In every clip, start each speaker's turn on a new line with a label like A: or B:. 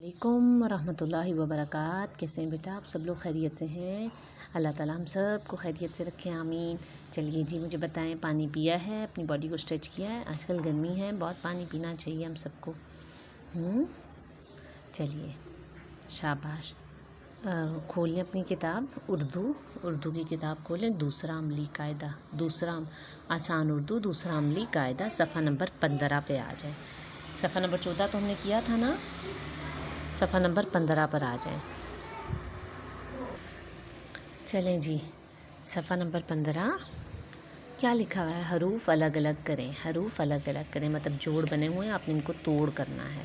A: علیکم ورحمۃ اللہ وبرکاتہ۔ کیسے ہیں بیٹا؟ آپ سب لوگ خیریت سے ہیں؟ اللہ تعالیٰ ہم سب کو خیریت سے رکھیں، آمین۔ چلیے جی مجھے بتائیں، پانی پیا ہے؟ اپنی باڈی کو اسٹریچ کیا ہے؟ آج کل گرمی ہے، بہت پانی پینا چاہیے ہم سب کو۔ چلیے شاباش۔ کھول لیں اپنی کتاب، اردو کی کتاب کھولیں۔ دوسرا عملی قاعدہ، آسان اردو دوسرا عملی قاعدہ، صفحہ نمبر 15 پہ آ جائیں۔ صفحہ نمبر 14 تو ہم نے کیا تھا نا، صفحہ نمبر 15 پر آ جائیں۔ چلیں جی، صفحہ نمبر 15 کیا لکھا ہوا ہے؟ حروف الگ الگ کریں، حروف الگ الگ کریں مطلب جوڑ بنے ہوئے ہیں، آپ نے ان کو توڑ کرنا ہے۔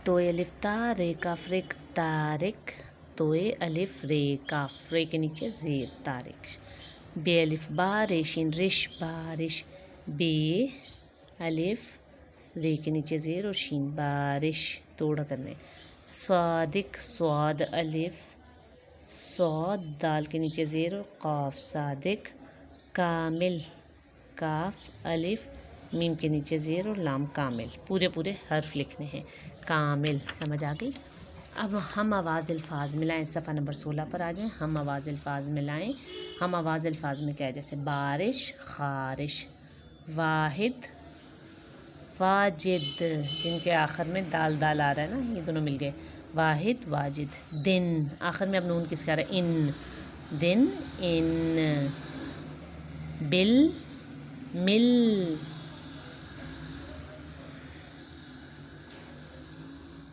A: توئے الف تا، رے کاف ریک تارک، توئے الف رے کاف، رے کے نیچے زیر تارک۔ بے الف با، رے شین رش بارش، بے الف رے کے نیچے زیر اور شین بارش، توڑ کرنے۔ صادق، صاد الف، صاد دال کے نیچے زیر اور قاف صادق۔ کامل، کاف الف میم کے نیچے زیر اور لام کامل، پورے حرف لکھنے ہیں۔ کامل، سمجھ آ گئی؟ اب ہم آواز الفاظ ملائیں، صفحہ نمبر 16 پر آ جائیں۔ ہم آواز الفاظ ملائیں۔ ہم آواز الفاظ میں کیا ہے؟ جیسے بارش، خارش، واحد، واجد، جن کے آخر میں دال آ رہا ہے نا، یہ دونوں مل گئے، واحد واجد۔ دن، آخر میں اب نون کس کا آ رہا ہے؟ ان، دن ان۔ بل، مل،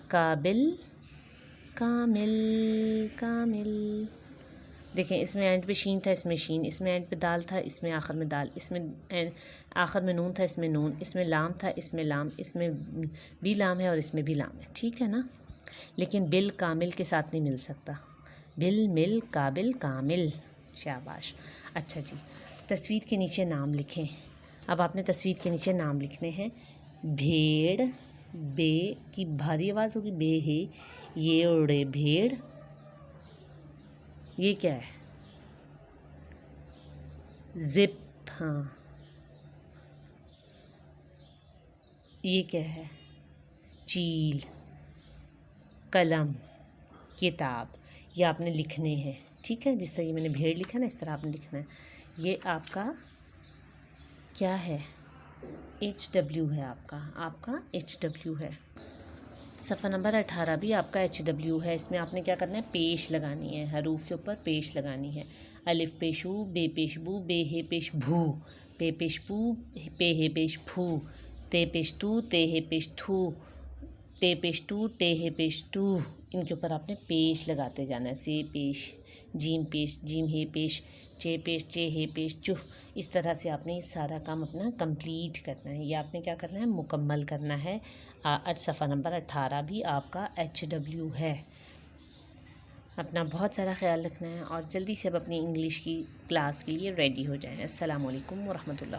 A: قابل، کامل، کامل۔ دیکھیں اس میں اینڈ پہ شین تھا، اس میں شین، اس میں اینڈ پہ دال تھا، اس میں آخر میں دال، اس میں آخر میں نون تھا، اس میں نون، اس میں لام تھا، اس میں لام، اس میں بھی لام ہے اور اس میں بھی لام ہے، ٹھیک ہے نا؟ لیکن بل کامل کے ساتھ نہیں مل سکتا۔ بل، مل، قابل، کامل، شاباش۔ اچھا جی، تصویر کے نیچے نام لکھیں۔ اب آپ نے تصویر کے نیچے نام لکھنے ہیں۔ بھیڑ، بے کی بھاری آواز ہوگی، بے ہے، یہ اڑے بھیڑ، یہ کیا ہے؟ زپ، ہاں یہ کیا ہے؟ چیل۔ قلم، کتاب، یہ آپ نے لکھنے ہیں، ٹھیک ہے؟ جس طرح یہ میں نے بھیڑ لکھا نا، اس طرح آپ نے لکھنا ہے۔ یہ آپ کا کیا ہے؟ HW ہے، آپ کا HW ہے۔ صفحہ نمبر 18 بھی آپ کا HW ہے۔ اس میں آپ نے کیا کرنا ہے؟ پیش لگانی ہے، حروف کے اوپر پیش لگانی ہے۔ الف پیش او، بے پیش بو، بے ہے پیش بھو، پے پیش پو، پے ہے پیش پھو، تے پیش تو، تے ہے پیش تھو، تے پیش ٹو، ٹے ہے پیش ٹو، ان کے اوپر آپ نے پیش لگاتے جانا ہے۔ سے پیش، جیم پیش، جیم ہے پیش، چے پیش، چے ہے پیش چو، اس طرح سے آپ نے یہ سارا کام اپنا کمپلیٹ کرنا ہے، یہ آپ نے کیا کرنا ہے؟ مکمل کرنا ہے۔ صفحہ نمبر 18 بھی آپ کا HW ہے۔ اپنا بہت سارا خیال رکھنا ہے اور جلدی سے اب اپنی انگلش کی کلاس کے لیے ریڈی ہو جائیں۔ السلام علیکم ورحمۃ اللہ۔